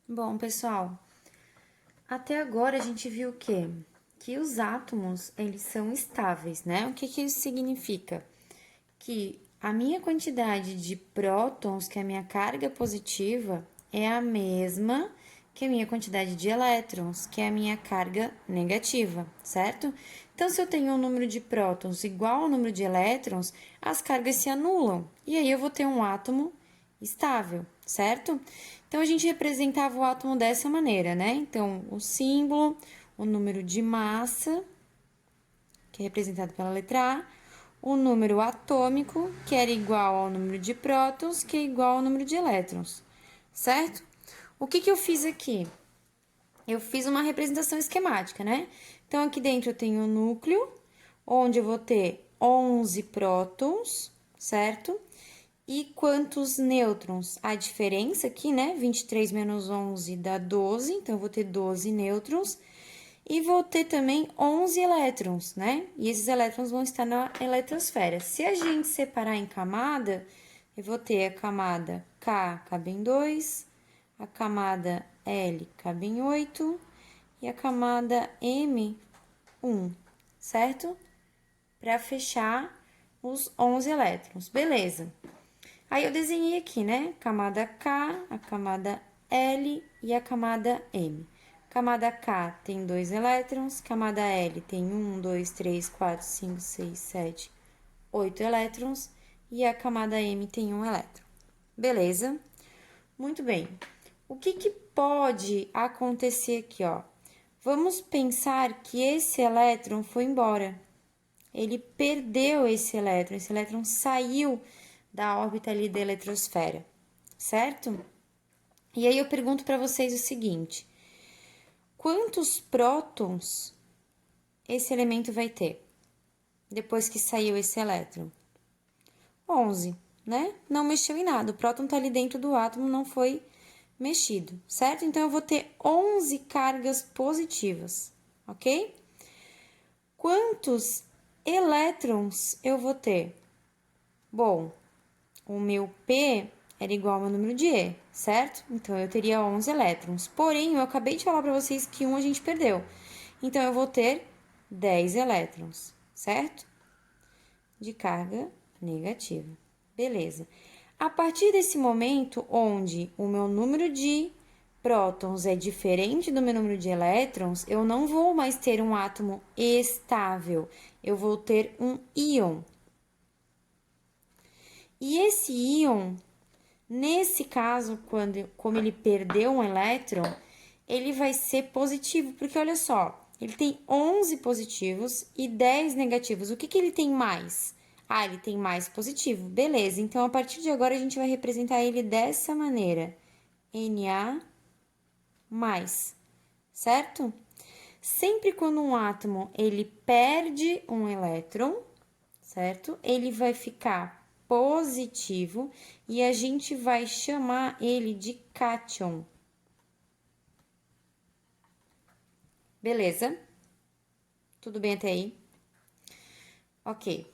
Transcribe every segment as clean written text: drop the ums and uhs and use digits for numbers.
Bom, pessoal, até agora a gente viu o quê? Que os átomos, eles são estáveis, né? O que que isso significa? Que a minha quantidade de prótons, que é a minha carga positiva, é a mesma que a minha quantidade de elétrons, que é a minha carga negativa, certo? Então, se eu tenho um número de prótons igual ao número de elétrons, as cargas se anulam, e aí eu vou ter um átomo estável, certo? Então, a gente representava o átomo dessa maneira, né? Então, o símbolo, o número de massa, que é representado pela letra A, o número atômico, que era igual ao número de prótons, que é igual ao número de elétrons, certo? O que eu fiz aqui? Eu fiz uma representação esquemática, né? Então, aqui dentro eu tenho o núcleo, onde eu vou ter 11 prótons, certo? E quantos nêutrons? A diferença aqui, né? 23 menos 11 dá 12, então eu vou ter 12 nêutrons. E vou ter também 11 elétrons, né? E esses elétrons vão estar na eletrosfera. Se a gente separar em camada, eu vou ter a camada K cabe em 2, a camada L cabe em 8 e a camada M, 1, certo? Para fechar os 11 elétrons. Beleza. Aí eu desenhei aqui, né? Camada K, a camada L e a camada M. Camada K tem 2 elétrons, camada L tem 1, 2, 3, 4, 5, 6, 7, 8 elétrons e a camada M tem 1 elétron. Beleza? Muito bem. O que pode acontecer aqui, ó? Vamos pensar que esse elétron foi embora. Ele perdeu esse elétron saiu da órbita ali da eletrosfera, certo? E aí eu pergunto para vocês o seguinte: quantos prótons esse elemento vai ter depois que saiu esse elétron? 11, né? Não mexeu em nada. O próton tá ali dentro do átomo, não foi mexido, certo? Então eu vou ter 11 cargas positivas, ok? Quantos elétrons eu vou ter? Bom, o meu P era igual ao meu número de E, certo? Então, eu teria 11 elétrons. Porém, eu acabei de falar para vocês que um a gente perdeu. Então, eu vou ter 10 elétrons, certo? De carga negativa. Beleza. A partir desse momento, onde o meu número de prótons é diferente do meu número de elétrons, eu não vou mais ter um átomo estável. Eu vou ter um íon. E esse íon, nesse caso, como ele perdeu um elétron, ele vai ser positivo, porque olha só, ele tem 11 positivos e 10 negativos. O que ele tem mais? Ah, ele tem mais positivo. Beleza, então a partir de agora a gente vai representar ele dessa maneira. Na mais, certo? Sempre quando um átomo ele perde um elétron, certo? Ele vai ficar positivo e a gente vai chamar ele de cátion. Beleza? Tudo bem até aí? Ok.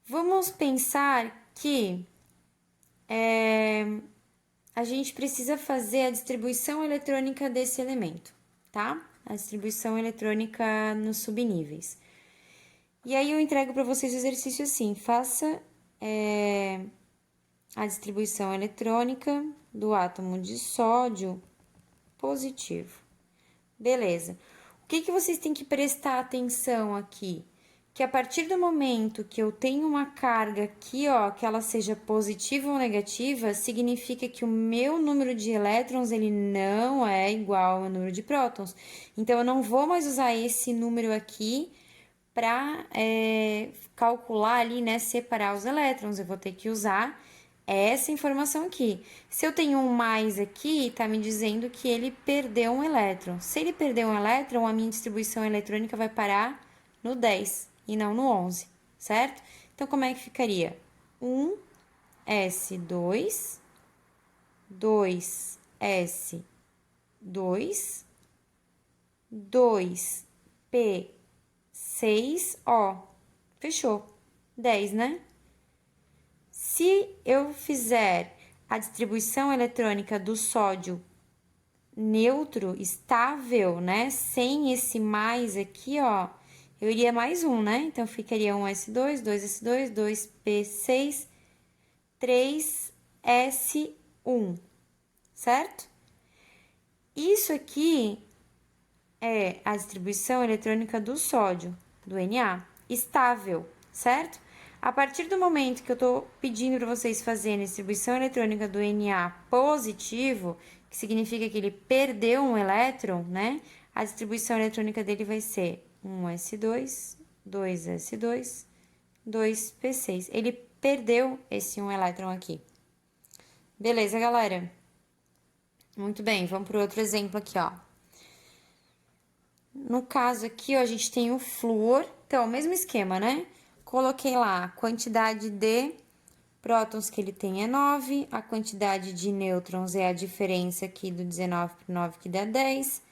Vamos pensar que a gente precisa fazer a distribuição eletrônica desse elemento, tá? A distribuição eletrônica nos subníveis. E aí eu entrego para vocês o exercício assim: faça a distribuição eletrônica do átomo de sódio positivo. Beleza. O que vocês têm que prestar atenção aqui? Que a partir do momento que eu tenho uma carga aqui, ó, que ela seja positiva ou negativa, significa que o meu número de elétrons, ele não é igual ao meu número de prótons. Então, eu não vou mais usar esse número aqui para calcular ali, né, separar os elétrons. Eu vou ter que usar essa informação aqui. Se eu tenho um mais aqui, tá me dizendo que ele perdeu um elétron. Se ele perdeu um elétron, a minha distribuição eletrônica vai parar no 10 e não no 11, certo? Então, como é que ficaria? 1s2, 2s2, 2p6, fechou. 10, né? Se eu fizer a distribuição eletrônica do sódio neutro, estável, né? Sem esse mais aqui, ó, eu iria mais um, né? Então, ficaria 1s2, 2s2, 2p6, 3s1, certo? Isso aqui é a distribuição eletrônica do sódio, do Na, estável, certo? A partir do momento que eu tô pedindo para vocês fazerem a distribuição eletrônica do Na positivo, que significa que ele perdeu um elétron, né? A distribuição eletrônica dele vai ser 1s2, 2s2, 2p6. Ele perdeu esse um elétron aqui. Beleza, galera? Muito bem, vamos para outro exemplo aqui, ó. No caso aqui, ó, a gente tem o flúor. Então, mesmo esquema, né? Coloquei lá a quantidade de prótons que ele tem é 9, a quantidade de nêutrons é a diferença aqui do 19 para 9, que dá 10.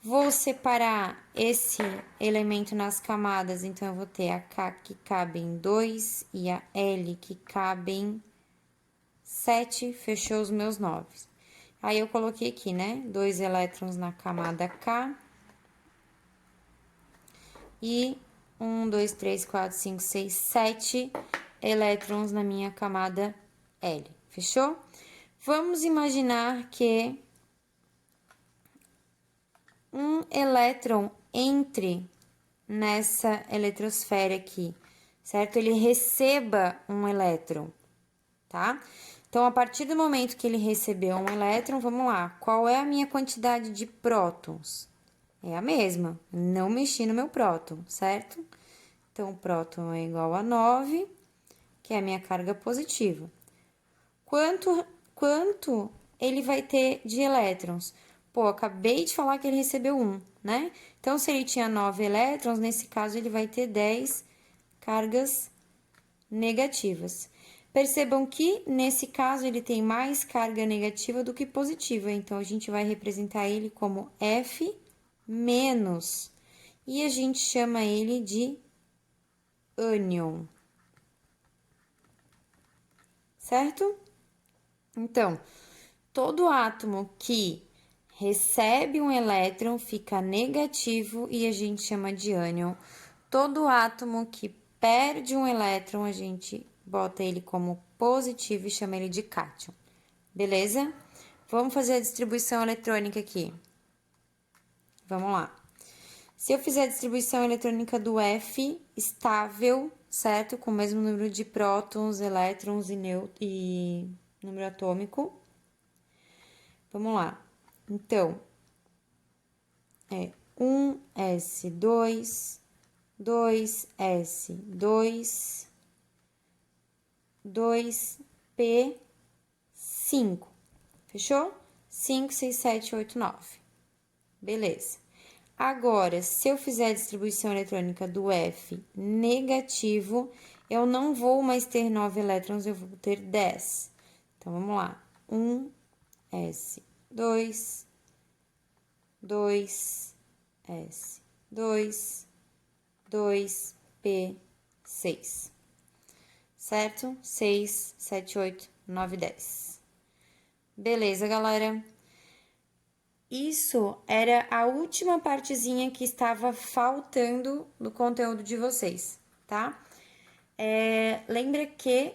Vou separar esse elemento nas camadas, então eu vou ter a K que cabe em 2 e a L que cabe em 7, fechou os meus 9. Aí eu coloquei aqui, né, 2 elétrons na camada K e 1, 2, 3, 4, 5, 6, 7 elétrons na minha camada L, fechou? Vamos imaginar que um elétron entre nessa eletrosfera aqui, certo? Ele receba um elétron, tá? Então, a partir do momento que ele recebeu um elétron, vamos lá, qual é a minha quantidade de prótons? É a mesma, não mexi no meu próton, certo? Então, o próton é igual a 9, que é a minha carga positiva. Quanto ele vai ter de elétrons? Pô, acabei de falar que ele recebeu 1, né? Então, se ele tinha 9 elétrons, nesse caso, ele vai ter 10 cargas negativas. Percebam que, nesse caso, ele tem mais carga negativa do que positiva. Então, a gente vai representar ele como F menos. E a gente chama ele de ânion. Certo? Então, todo átomo que recebe um elétron fica negativo e a gente chama de ânion. Todo átomo que perde um elétron, a gente bota ele como positivo e chama ele de cátion. Beleza? Vamos fazer a distribuição eletrônica aqui. Vamos lá. Se eu fizer a distribuição eletrônica do F estável, certo? Com o mesmo número de prótons, elétrons e número atômico. Vamos lá. Então, é 1s2, 2s2, 2p5. Fechou? 5, 6, 7, 8, 9. Beleza. Agora, se eu fizer a distribuição eletrônica do F negativo, eu não vou mais ter 9 elétrons, eu vou ter 10. Então, vamos lá. 1s2, 2s2, 2p6. Certo? 6, 7, 8, 9, 10. Beleza, galera? Isso era a última partezinha que estava faltando no conteúdo de vocês, tá? Lembra que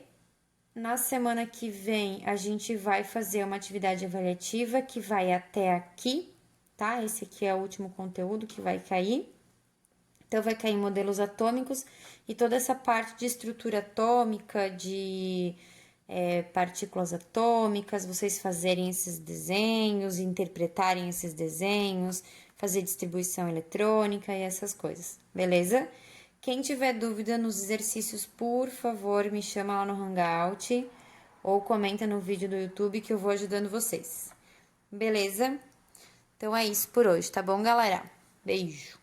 na semana que vem a gente vai fazer uma atividade avaliativa que vai até aqui, tá? Esse aqui é o último conteúdo que vai cair. Então, vai cair modelos atômicos e toda essa parte de estrutura atômica, de partículas atômicas, vocês fazerem esses desenhos, interpretarem esses desenhos, fazer distribuição eletrônica e essas coisas, beleza? Quem tiver dúvida nos exercícios, por favor, me chama lá no Hangout ou comenta no vídeo do YouTube que eu vou ajudando vocês, beleza? Então é isso por hoje, tá bom, galera? Beijo!